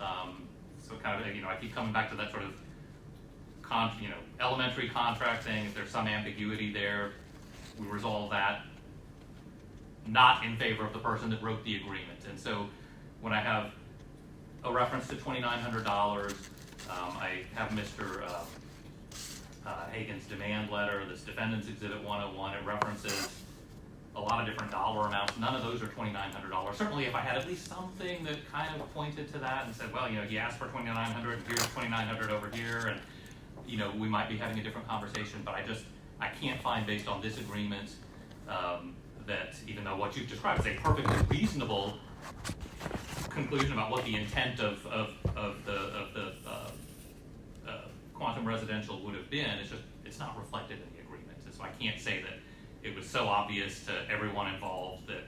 So kind of, I keep coming back to that sort of elementary contract thing. If there's some ambiguity there, we resolve that. Not in favor of the person that wrote the agreement. And so when I have a reference to $2,900, I have Mr. Hagan's demand letter, this Defendant's Exhibit 101. It references a lot of different dollar amounts. None of those are $2,900. Certainly if I had at least something that kind of pointed to that and said, well, he asked for $2,900, and here's $2,900 over here, and we might be having a different conversation. But I can't find, based on this agreement, that even though what you've described is a perfectly reasonable conclusion about what the intent of the quantum residential would have been, it's not reflected in the agreement. And so I can't say that it was so obvious to everyone involved that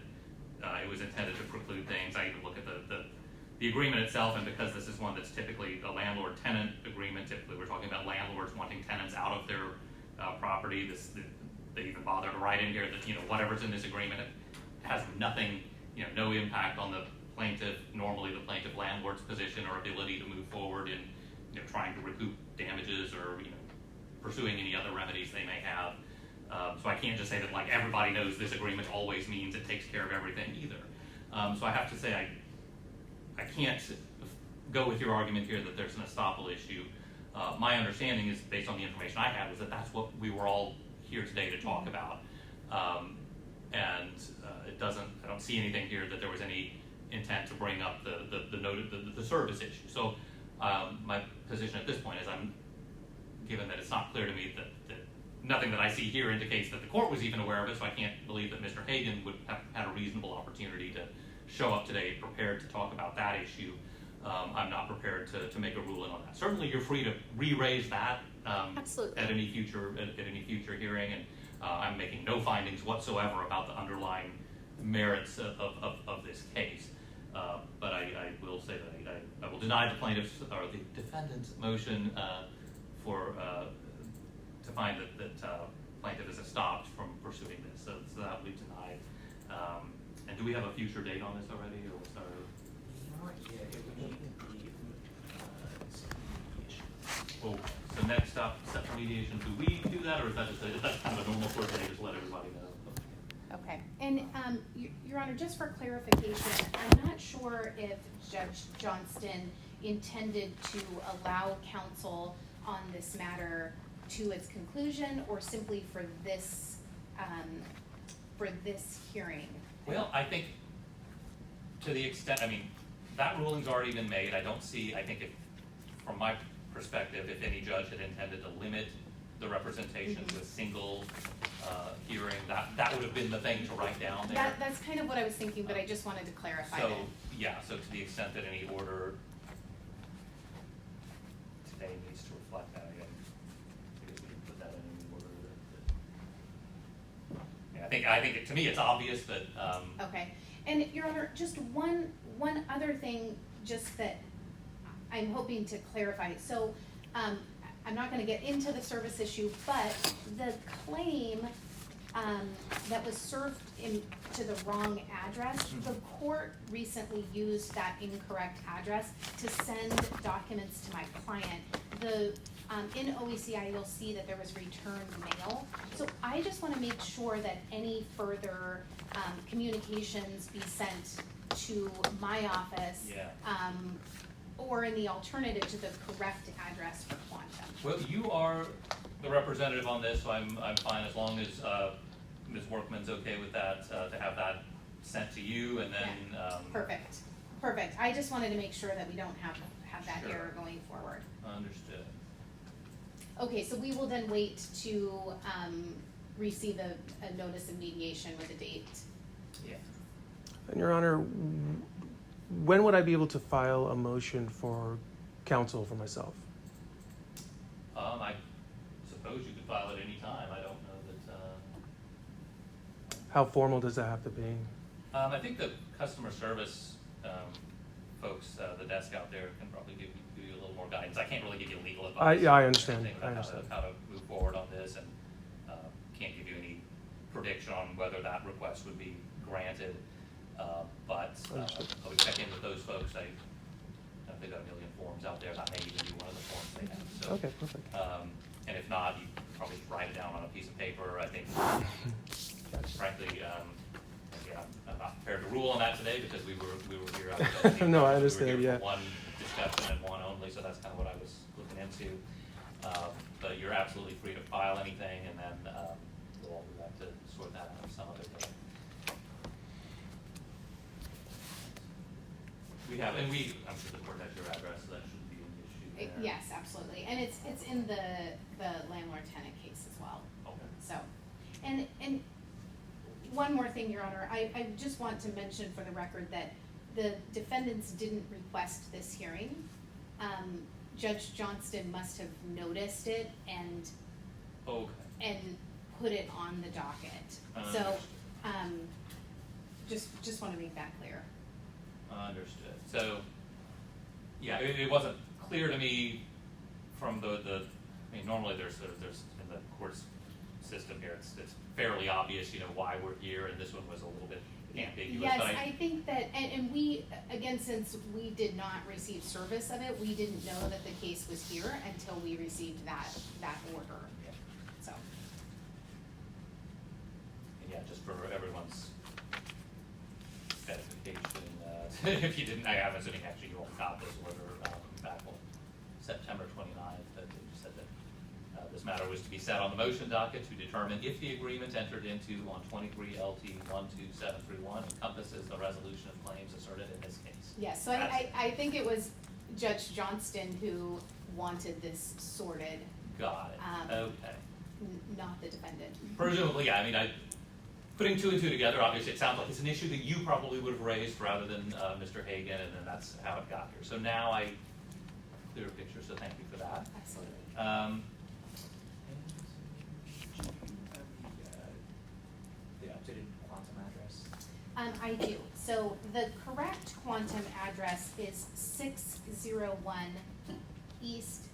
it was intended to preclude things. I even look at the agreement itself, and because this is one that's typically a landlord-tenant agreement, typically we're talking about landlords wanting tenants out of their property. They even bother to write in here that whatever's in this agreement, it has nothing, no impact on the plaintiff, normally the plaintiff landlord's position or ability to move forward in trying to recoup damages or pursuing any other remedies they may have. So I can't just say that everybody knows this agreement always means it takes care of everything either. So I have to say I can't go with your argument here that there's an estoppel issue. My understanding is, based on the information I had, was that that's what we were all here today to talk about. I don't see anything here that there was any intent to bring up the service issue. So my position at this point is, given that it's not clear to me that nothing that I see here indicates that the court was even aware of it, so I can't believe that Mr. Hagan would have had a reasonable opportunity to show up today prepared to talk about that issue. I'm not prepared to make a ruling on that. Certainly you're free to re-raise that at any future hearing, and I'm making no findings whatsoever about the underlying merits of this case. But I will say that I will deny the plaintiff's or the defendant's motion to find that plaintiff is stopped from pursuing this. So that will be denied. And do we have a future date on this already, or what's our? Not yet. It would need to be mediation. Oh, so next up, set for mediation. Do we do that, or is that that's kind of a normal court day, just let everybody know? Okay. And Your Honor, just for clarification, I'm not sure if Judge Johnston intended to allow counsel on this matter to its conclusion, or simply for this hearing. Well, I think to the extent, that ruling's already been made. I think from my perspective, if any judge had intended to limit the representation to a single hearing, that would have been the thing to write down there. That's kind of what I was thinking, but I just wanted to clarify that. So to the extent that any order today needs to reflect that, I guess we can put that in any order. I think to me it's obvious that. Okay, and Your Honor, just one other thing, just that I'm hoping to clarify. So I'm not going to get into the service issue, but the claim that was served to the wrong address, the court recently used that incorrect address to send documents to my client. In OECI, you'll see that there was returned mail. So I just want to make sure that any further communications be sent to my office, or in the alternative to the correct address for Quantum. Well, you are the representative on this, so I'm fine as long as Ms. Workman's okay with that, to have that sent to you, and then. Perfect. I just wanted to make sure that we don't have that error going forward. Understood. Okay, so we will then wait to receive a notice of mediation with a date. Yeah. And Your Honor, when would I be able to file a motion for counsel for myself? I suppose you could file it any time. I don't know that. How formal does that have to be? I think the customer service folks, the desk out there, can probably give you a little more guidance. I can't really give you legal advice. I understand. How to move forward on this, and can't give you any prediction on whether that request would be granted. But I would check in with those folks. I think I've forms out there, that may even be one of the forms they have, so. Okay, perfect. And if not, you can probably just write it down on a piece of paper, I think, frankly, yeah, I'm not prepared to rule on that today, because we were here. No, I We understand, were here yeah. for one discussion and one only, so that's kind of what I was looking into. But you're absolutely free to file anything, and then, we'll have to sort that out some other day. We have, and I'm sure the court has your address, so that shouldn't be an issue there. Yes, absolutely, and it's in the landlord-tenant case as well. Okay. So, and one more thing, Your Honor, I just want to mention for the record that the defendants didn't request this hearing. Judge Johnston must have noticed it and put it on the docket. So, just want to make that clear. Understood. So, yeah, it wasn't clear to me from I mean, normally there's in the court's system here, it's fairly obvious, why we're here, and this one was a little bit ambiguous. Yes, but I think that, and we, again, since we did not receive service of it, we didn't know that the case was here until we received that order, so. And yeah, just for everyone's edification, if you didn't, I'm assuming actually you all got this order back on September 29th, that they just said that this matter was to be set on the motion docket to determine if the agreement entered into on 23 LT 12731 encompasses the resolution of claims asserted in this case. Yes, so I think it was Judge Johnston who wanted this sorted. Got it. Okay. Not the defendant. Presumably, yeah. I mean, putting two and two together, obviously, it sounds like it's an issue that you probably would have raised rather than Mr. Hagan, and then that's how it got here. So now I clear a picture. So thank you for that. Absolutely. The updated quantum address. I do. So the correct quantum address is 601 East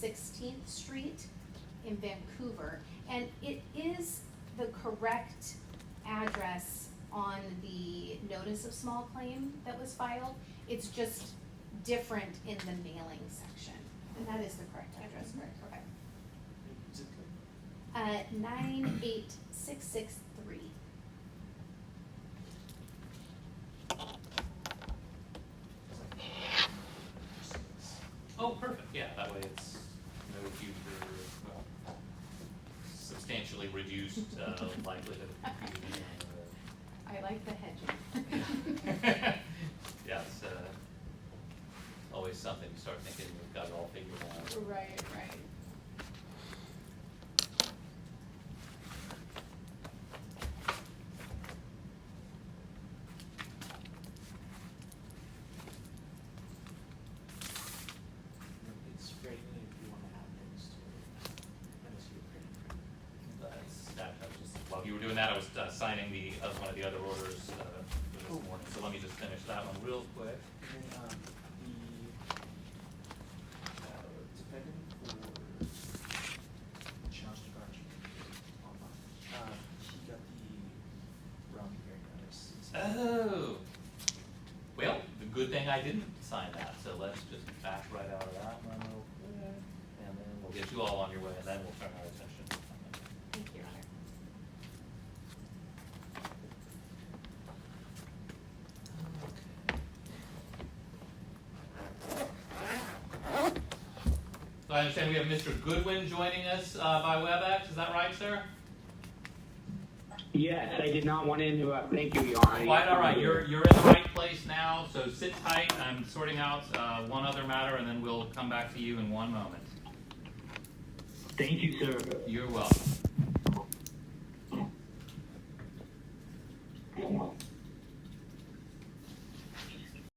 16th Street in Vancouver, and it is the correct address on the notice of small claim that was filed. It's just different in the mailing section, and that is the correct address, correct? Okay. Zip code. 98663. Oh, perfect. Yeah, that way it's no future, well, substantially reduced likelihood of confusion. I like the hedging. Yeah, it's always something you start thinking we've got it all figured out. Right, right. It's great if you want to add things to it. Unless you're pretty. While you were doing that, I was signing one of the other orders for this morning. So let me just finish that one real quick. And then the defendant for challenge to garnishment online, he got the wrong hearing notice. Oh. Well, the good thing I didn't sign that, so let's just back right out of that one real quick. And then we'll get you all on your way, and then we'll turn our attention to something. Thank you, Your Honor. So I understand we have Mr. Goodwin joining us by WebEx. Is that right, sir? Yes, I did not want to interrupt. Thank you, Your Honor. Quite all right. You're in the right place now, so sit tight. I'm sorting out one other matter, and then we'll come back to you in one moment. Thank you, sir. You're welcome.